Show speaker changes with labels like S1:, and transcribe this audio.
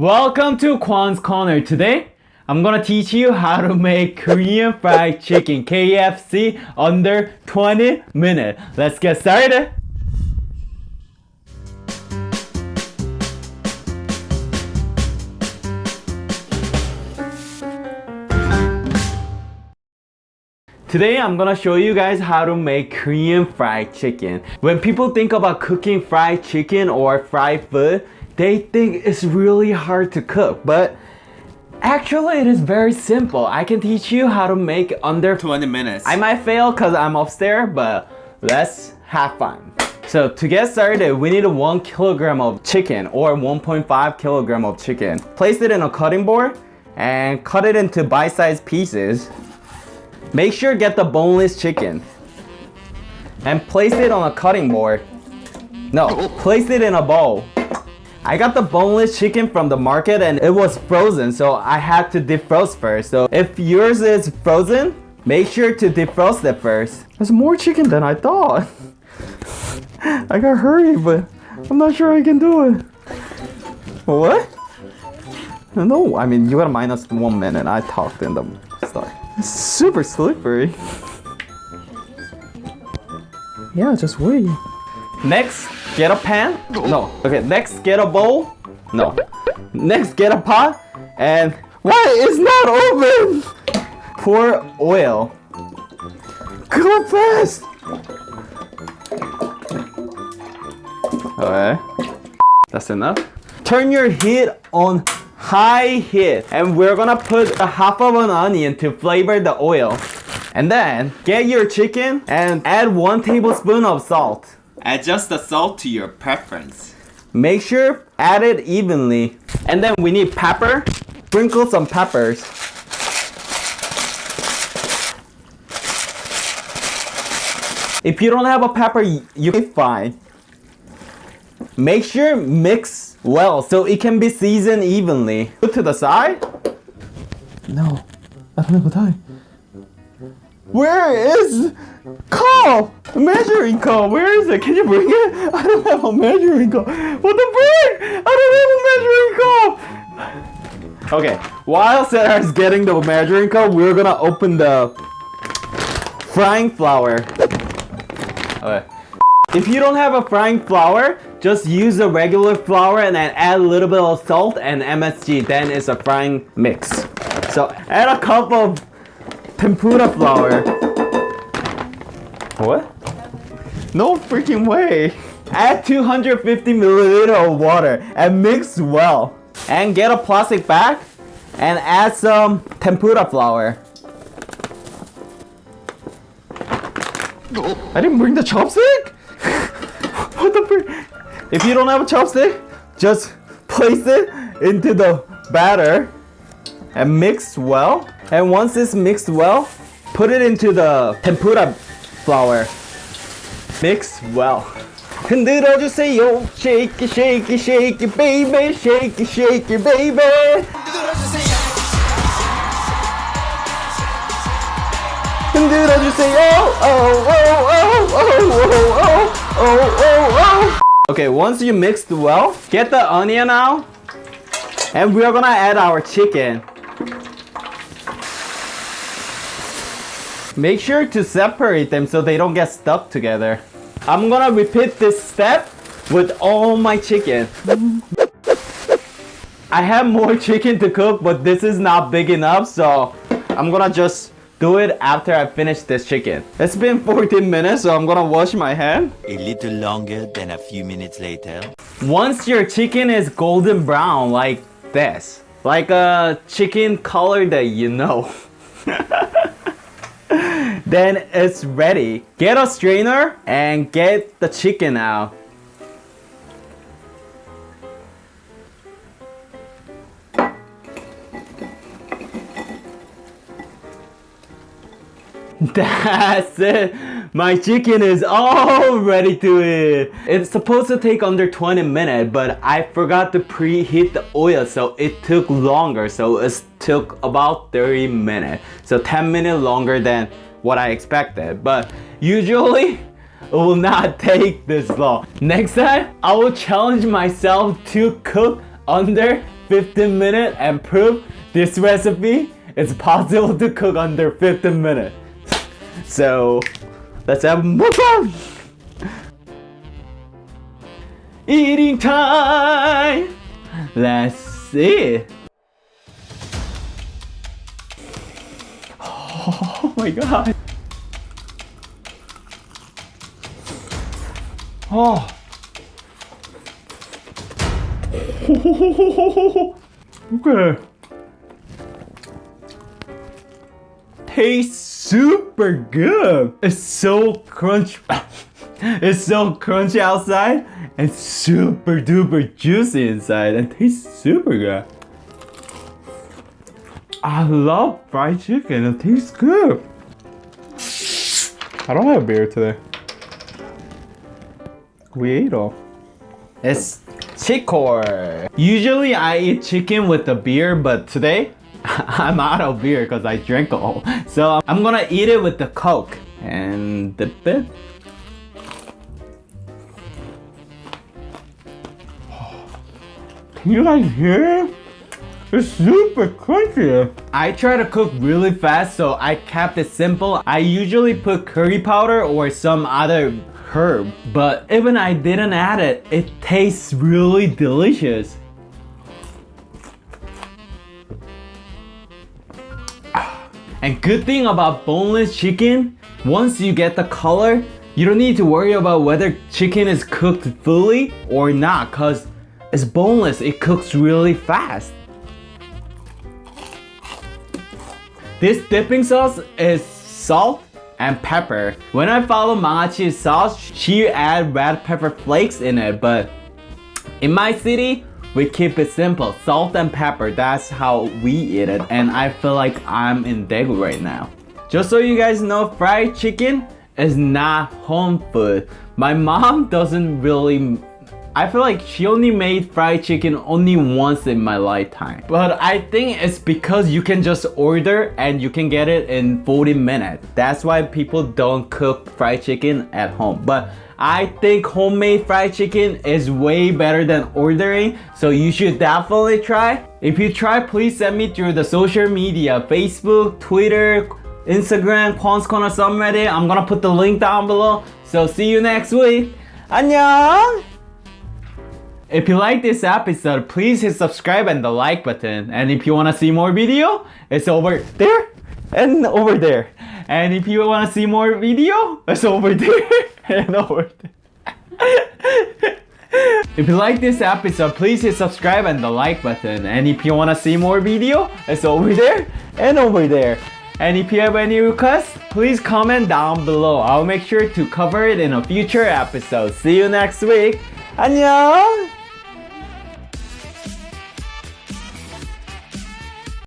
S1: Welcome to Kwon's Corner. Today, I'm gonna teach you how to make Korean fried chicken KFC under 20 minutes. Let's get started. Today I'm gonna show you guys how to make Korean fried chicken. When people think about cooking fried chicken or fried food, they think it's really hard to cook, but actually it is very simple. I can teach you how to make under 20 minutes. I might fail because I'm upstairs, but let's have fun. So to get started, we need 1 kilogram of chicken or 1.5 kilogram of chicken. Place it in a cutting board and cut it into bite-sized pieces. Make sure get the boneless chicken and place it on a cutting board. No, place it in a bowl. I got the boneless chicken from the market and it was frozen, so I had to defrost first. So if yours is frozen, make sure to defrost it first. There's more chicken than I thought. I got hurried, but I'm not sure I can do it. What? No, I mean, you got a minus 1 minute. I talked in the start. It's super slippery. Yeah, just wait. Next, get a pan. No. Okay, next get a bowl. No. Next get a pot. And why it's not open? Pour oil. Go fast. Okay. That's enough. Turn your heat on high heat, and we're gonna put a half of an onion to flavor the oil. And then get your chicken and add 1 tablespoon of salt. Adjust the salt to your preference. Make sure add it evenly. And then we need pepper. Sprinkle some peppers. If you don't have a pepper, you can fine. Make sure mix well so it can be seasoned evenly. Put to the side. No, I don't have time. Where is cup? Measuring cup. Where is it? Can you bring it? I don't have a measuring cup. What the frick? I don't have a measuring cup. Okay, while Sarah's getting the measuring cup, we're gonna open the frying flour. Okay. If you don't have a frying flour, just use the regular flour and then add a little bit of salt and MSG. Then it's a frying mix. So add a cup of tempura flour. What? No freaking way. Add 250 milliliters of water and mix well. And get a plastic bag and add some tempura flour. I didn't bring the chopstick? What the frick? If you don't have a chopstick, just place it into the batter and mix well. And once it's mixed well, put it into the tempura flour. Mix well. 흔들어 주세요. Shake it, shake it, shake it, baby. Shake it, shake it, baby. 흔들어 주세요. Oh, oh, oh, oh, oh, oh, oh, oh. Okay, once you mixed well, get the onion out. And we're gonna add our chicken. Make sure to separate them so they don't get stuck together. I'm gonna repeat this step with all my chicken. I have more chicken to cook, but this is not big enough, so I'm gonna just do it after I finish this chicken. It's been 14 minutes, so I'm gonna wash my hand.
S2: A little longer than a few minutes later.
S1: Once your chicken is golden brown like this, like a chicken color that you know, then it's ready. Get a strainer and get the chicken out. That's it. My chicken is all ready to eat. It's supposed to take under 20 minutes, but I forgot to preheat the oil, so it took longer. So it took about 30 minutes. So 10 minutes longer than what I expected. But usually, it will not take this long. Next time, I will challenge myself to cook under 15 minutes and prove this recipe is possible to cook under 15 minutes. So let's have mukbang! Eating time! Let's see. Oh my god. Oh. Okay. Tastes super good. It's so crunchy. It's so crunchy outside and super duper juicy inside and tastes super good. I love fried chicken. It tastes good. I don't have beer today. We ate all. It's chicken. Usually I eat chicken with the beer, but today I'm out of beer because I drank all. So I'm gonna eat it with the Coke and dip it. Can you guys hear it? It's super crunchy. I try to cook really fast, so I kept it simple. I usually put curry powder or some other herb, but even I didn't add it, it tastes really delicious. And good thing about boneless chicken, once you get the color, you don't need to worry about whether chicken is cooked fully or not, cause it's boneless, it cooks really fast. This dipping sauce is salt and pepper. When I follow Mangachi's sauce, she add red pepper flakes in it, but in my city, we keep it simple, salt and pepper. That's how we eat it, and I feel like I'm in Daegu right now. Just so you guys know, fried chicken is not home food. My mom doesn't really, I feel like she only made fried chicken only once in my lifetime. But I think it's because you can just order and you can get it in 40 minutes. That's why people don't cook fried chicken at home. But I think homemade fried chicken is way better than ordering, so you should definitely try. If you try, please send me through the social media, Facebook, Twitter, Instagram, Kwon's Corner subreddit. I'm gonna put the link down below. So see you next week. 안녕! If you like this episode, please hit subscribe and the like button. And if you wanna see more video, it's over there and over there. And if you wanna see more video, it's over there and over there. If you like this episode, please hit subscribe and the like button. And if you wanna see more video, it's over there and over there. And if you have any requests, please comment down below. I'll make sure to cover it in a future episode. See you next week. 안녕!